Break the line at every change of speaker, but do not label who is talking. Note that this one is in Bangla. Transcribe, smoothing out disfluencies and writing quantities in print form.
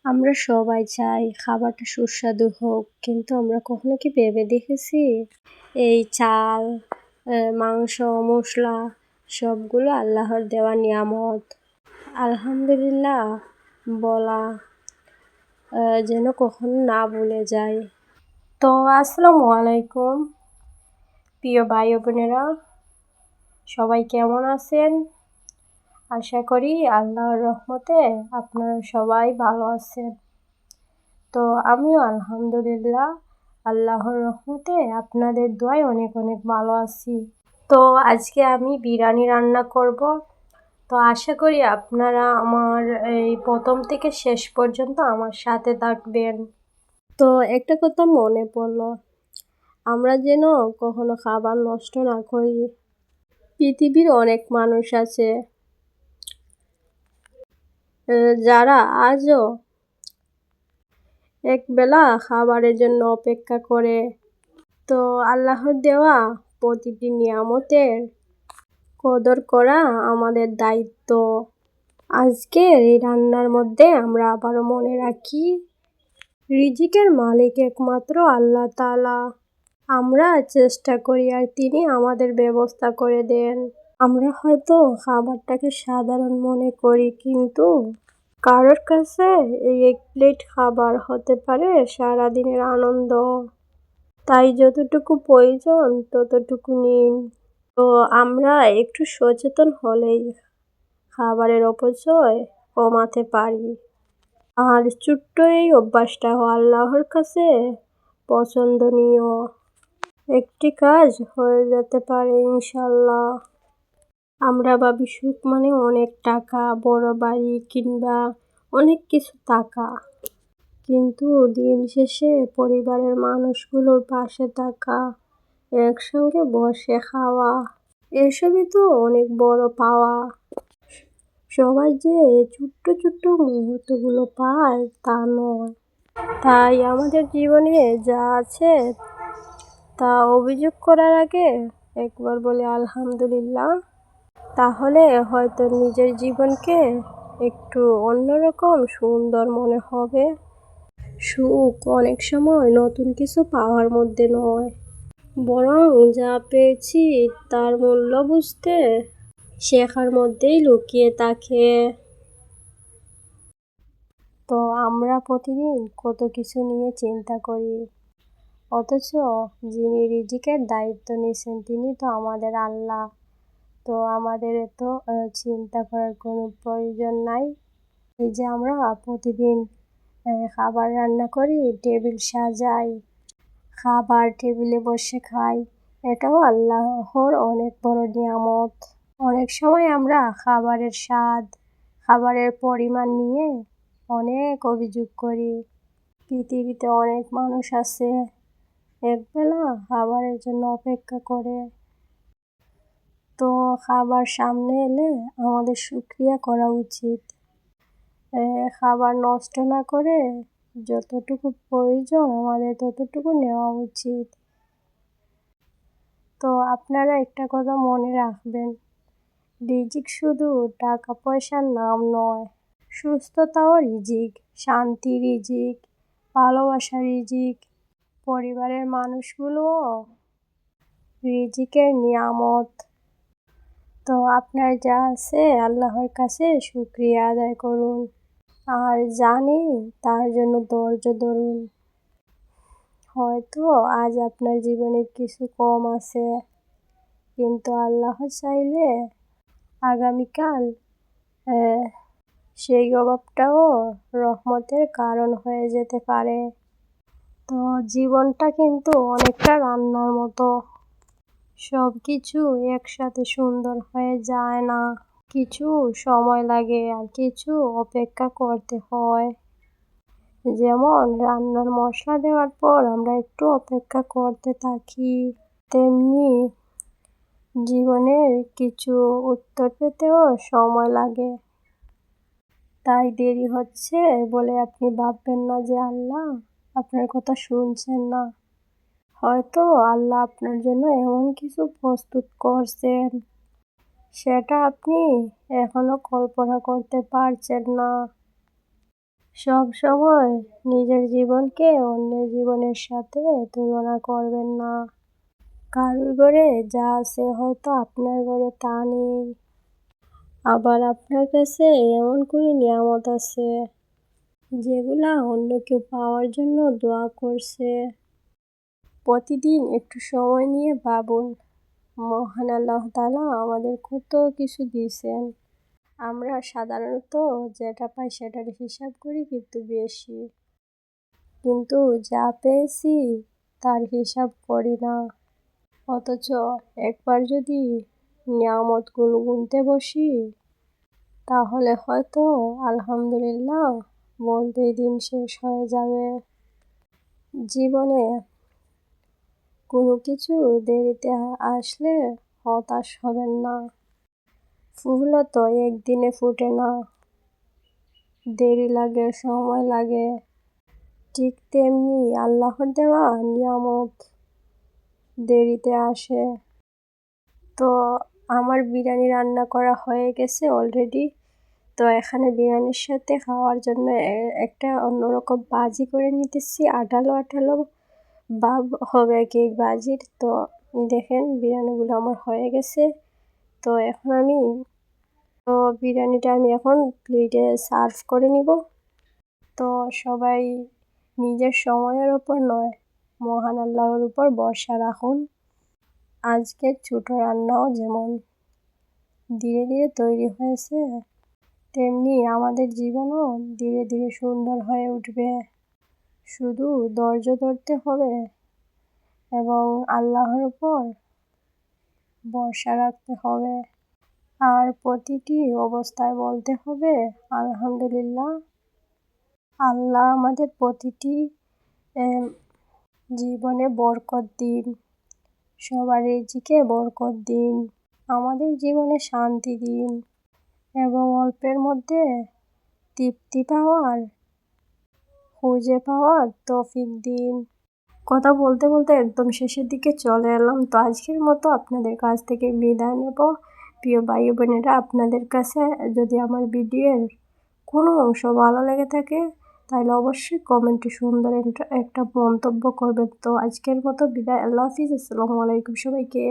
আমরা সবাই চাই খাবারটা সুস্বাদু হোক, কিন্তু আমরা কখনো কি ভেবে দেখেছি এই চাল, মাংস, মশলা সবগুলো আল্লাহর দেওয়া নিয়ামত। আলহামদুলিল্লাহ বলা যেন কখনো না ভুলে যাই। তো আসসালামু আলাইকুম প্রিয় ভাই ও বোনেরা, সবাই কেমন আছেন? আশা করি আল্লাহর রহমতে আপনারা সবাই ভালো আছেন। তো আমিও আলহামদুলিল্লাহ আল্লাহর রহমতে আপনাদের দোয়ায় অনেক অনেক ভালো আছি। তো আজকে আমি বিরিয়ানি রান্না করব। তো আশা করি আপনারা আমার এই প্রথম থেকে শেষ পর্যন্ত আমার সাথে থাকবেন। তো একটা কথা মনে পড়লো, আমরা যেন কখনো খাবার নষ্ট না করি। পৃথিবীর অনেক মানুষ আছে যারা আজও একবেলা খাবারের জন্য অপেক্ষা করে। তো আল্লাহর দেওয়া প্রতিটি নিয়ামতের কদর করা আমাদের দায়িত্ব। আজকের এই রান্নার মধ্যে আমরা আবারও মনে রাখি, রিজিকের মালিক একমাত্র আল্লাহ তাআলা। আমরা চেষ্টা করি আর তিনি আমাদের ব্যবস্থা করে দেন। আমরা হয়তো খাবারটাকে সাধারণ মনে করি, কিন্তু কারোর কাছে এই এক প্লেট খাবার হতে পারে সারাদিনের আনন্দ। তাই যতটুকু প্রয়োজন ততটুকু নিন। তো আমরা একটু সচেতন হলেই খাবারের অপচয় কমাতে পারি। আর ছোট্ট এই অভ্যাসটাও আল্লাহর কাছে পছন্দনীয় একটি কাজ হয়ে যেতে পারে ইনশাআল্লাহ। আমরা ভাবি সুখ মানে অনেক টাকা, বড় বাড়ি কিংবা অনেক কিছু টাকা, কিন্তু দিন শেষে পরিবারের মানুষগুলোর পাশে থাকা, একসঙ্গে বসে খাওয়া, এসবই তো অনেক বড় পাওয়া। সবাই যে ছোট্ট ছোট্ট মুহূর্তগুলো পায় তা নয়। তাই আমাদের জীবনে যা আছে তা অভিযোগ করার আগে একবার বলি আলহামদুলিল্লাহ। তাহলে হয়তো নিজের জীবনকে একটু অন্যরকম সুন্দর মনে হবে। সুখ অনেক সময় নতুন কিছু পাওয়ার মধ্যে নয়, বরং যা পেয়েছি তার মূল্য বুঝতে শেখার মধ্যেই লুকিয়ে থাকে। তো আমরা প্রতিদিন কত কিছু নিয়ে চিন্তা করি, অথচ যিনি রিজিকের দায়িত্ব নিয়েছেন তিনি তো আমাদের আল্লাহ। তো আমাদের এত চিন্তা করার কোনো প্রয়োজন নাই। এই যে আমরা প্রতিদিন খাবার রান্না করি, টেবিল সাজাই, খাবার টেবিলে বসে খাই, এটাও আল্লাহর অনেক বড় নিয়ামত। অনেক সময় আমরা খাবারের স্বাদ, খাবারের পরিমাণ নিয়ে অনেক অভিযোগ করি। পৃথিবীতে অনেক মানুষ আছে একবেলা খাবারের জন্য অপেক্ষা করে। তো খাবার সামনে এলে আমাদের শুকরিয়া করা উচিত। খাবার নষ্ট না করে যতটুকু প্রয়োজন আমাদের ততটুকু নেওয়া উচিত। তো আপনারা একটা কথা মনে রাখবেন, রিজিক শুধু টাকা পয়সার নাম নয়, সুস্থতাও রিজিক, শান্তি রিজিক, ভালোবাসা রিজিক, পরিবারের মানুষগুলোও রিজিকের নিয়ামত। তো আপনার যা আছে আল্লাহর কাছে শুকরিয়া আদায় করুন, আর জানি তার জন্য ধৈর্য ধরুন। হয়তো আজ আপনার জীবনে কিছু কম আছে, কিন্তু আল্লাহ চাইলে আগামীকাল সেই অভাবটাও রহমতের কারণ হয়ে যেতে পারে। তো জীবনটা কিন্তু অনেকটা রান্নার মতো, সব কিছু একসাথে সুন্দর হয়ে যায় না। কিছু সময় লাগে আর কিছু অপেক্ষা করতে হয়। যেমন রান্নার মশলা দেওয়ার পর আমরা একটু অপেক্ষা করতে থাকি, তেমনি জীবনের কিছু উত্তর পেতেও সময় লাগে। তাই দেরি হচ্ছে বলে আপনি ভাববেন না যে আল্লাহ আপনার কথা শুনছেন না। হয়তো আল্লাহ আপনার জন্য এমন কিছু প্রস্তুত করছেন, সেটা আপনি এখনো কল্পনা করতে পারছেন না। সব সময় নিজের জীবনকে অন্যের জীবনের সাথে তুলনা করবেন না। কারোর ঘরে যা আছে হয়তো আপনার ঘরে তা নেই। আবার আপনার কাছে এমন কোনো নিয়ামত আছে যেগুলা অন্য কেউ পাওয়ার জন্য দোয়া করছে। প্রতিদিন একটু সময় নিয়ে ভাবুন, মহান আল্লাহ তাআলা আমাদের কত কিছু দিয়েছেন। আমরা সাধারণত যেটা পাই সেটার হিসাব করি কিন্তু বেশি, কিন্তু যা পেয়েছি তার হিসাব করি না। অথচ একবার যদি নিয়ামতগুলো গুনতে বসি তাহলে হয়তো আলহামদুলিল্লাহ বলতেই দিন শেষ হয়ে যাবে। জীবনে কোনো কিছু দেরিতে আসলে হতাশ হবেন না। ফুলও তো একদিনে ফোটে না, দেরি লাগে, সময় লাগে। ঠিক তেমনি আল্লাহর দেওয়া নিয়ামত দেরিতে আসে। তো আমার বিরিয়ানি রান্না করা হয়ে গেছে অলরেডি। তো এখানে বিরিয়ানির সাথে খাওয়ার জন্য একটা অন্যরকম ভাজি করে নিতেছি, আঠালো আঠালো ভাব হবে কি ভাজির। তো দেখেন বিরিয়ানিগুলো আমার হয়ে গেছে। তো এখন বিরিয়ানিটা আমি এখন প্লেটে সার্ভ করে নিব। তো সবাই নিজের সময়ের ওপর নয়, মহান আল্লাহর উপর ভরসা রাখুন। আজকের ছোট রান্নাও যেমন ধীরে ধীরে তৈরি হয়েছে, তেমনি আমাদের জীবনও ধীরে ধীরে সুন্দর হয়ে উঠবে। শুধু ধৈর্য ধরতে হবে এবং আল্লাহর উপর ভরসা রাখতে হবে। আর প্রতিটি অবস্থায় বলতে হবে আলহামদুলিল্লাহ। আল্লাহ আমাদের প্রতিটি জীবনে বরকত দিন, সবার রিজিকে বরকত দিন, আমাদের জীবনে শান্তি দিন এবং অল্পের মধ্যে তৃপ্তি খুঁজে পাওয়ার তৌফিক দিন। কথা বলতে বলতে একদম শেষের দিকে চলে এলাম। তো আজকের মতো আপনাদের কাছ থেকে বিদায় নেব। প্রিয় ভাই বোনেরা, আপনাদের কাছে যদি আমার ভিডিওর কোনো অংশ ভালো লেগে থাকে তাহলে অবশ্যই কমেন্টে সুন্দর একটা মন্তব্য করবেন। তো আজকের মতো বিদায়। আল্লাহ হাফিজ। আসসালামু আলাইকুম সবাইকে।